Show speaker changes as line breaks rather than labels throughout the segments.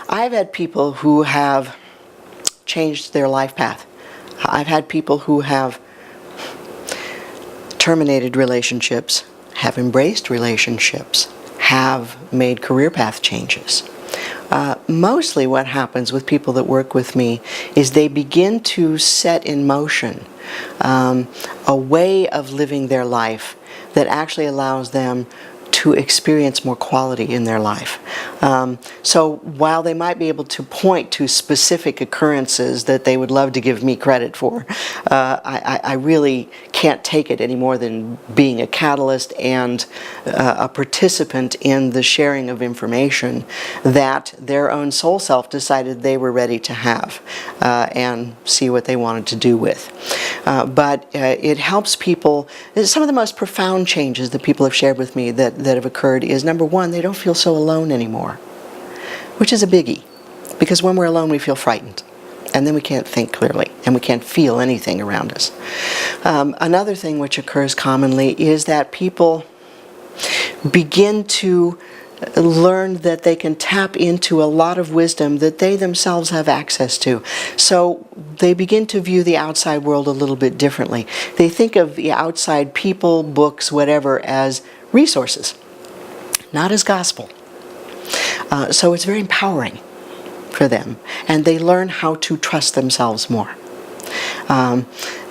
I've had people who have changed their life path. I've had people who have terminated relationships, have embraced relationships, have made career path changes. Mostly what happens with people that work with me is they begin to set in motion a way of living their life that actually allows them to experience more quality in their life. So while they might be able to point to specific occurrences that they would love to give me credit for, I really can't take it any more than being a catalyst and a participant in the sharing of information that their own soul self decided they were ready to have and see what they wanted to do with. But it helps people. Some of the most profound changes that people have shared with me that have occurred is, number one, they don't feel so alone anymore, which is a biggie, because when we're alone we feel frightened, and then we can't think clearly and we can't feel anything around us. Another thing which occurs commonly is that people begin to learn that they can tap into a lot of wisdom that they themselves have access to. So they begin to view the outside world a little bit differently. They think of the outside people, books, whatever, as resources, not as gospel. So it's very empowering for them, and they learn how to trust themselves more.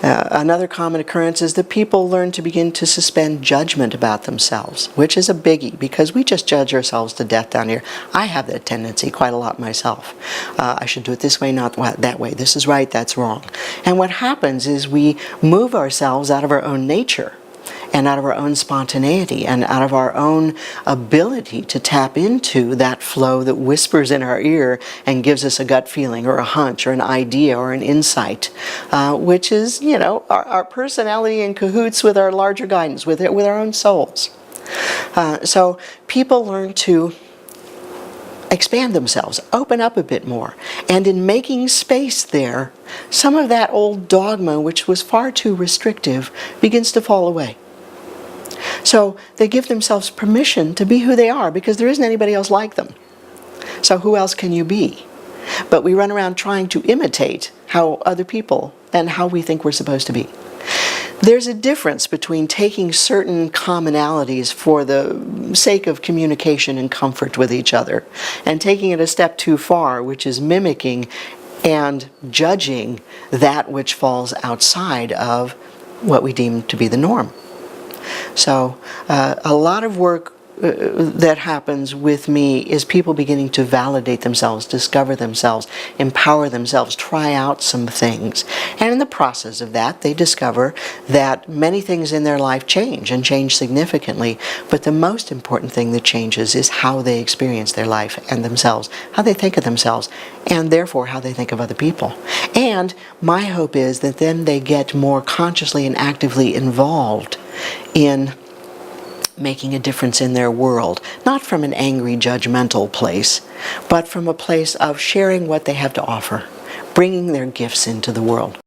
Another common occurrence is that people learn to begin to suspend judgment about themselves, which is a biggie, because we just judge ourselves to death down here. I have that tendency quite a lot myself. I should do it this way, not that way. This is right, that's wrong. And what happens is we move ourselves out of our own nature and out of our own spontaneity and out of our own ability to tap into that flow that whispers in our ear and gives us a gut feeling or a hunch or an idea or an insight, which is, you know, our personality in cahoots with our larger guidance, with our own souls. So people learn to expand themselves, open up a bit more, and in making space there, some of that old dogma, which was far too restrictive, begins to fall away. So they give themselves permission to be who they are, because there isn't anybody else like them. So who else can you be? But we run around trying to imitate how other people and how we think we're supposed to be. There's a difference between taking certain commonalities for the sake of communication and comfort with each other, and taking it a step too far, which is mimicking and judging that which falls outside of what we deem to be the norm. So a lot of work that happens with me is people beginning to validate themselves, discover themselves, empower themselves, try out some things. And in the process of that, they discover that many things in their life change, and change significantly. But the most important thing that changes is how they experience their life and themselves, how they think of themselves, and therefore how they think of other people. And my hope is that then they get more consciously and actively involved in making a difference in their world, not from an angry, judgmental place, but from a place of sharing what they have to offer, bringing their gifts into the world.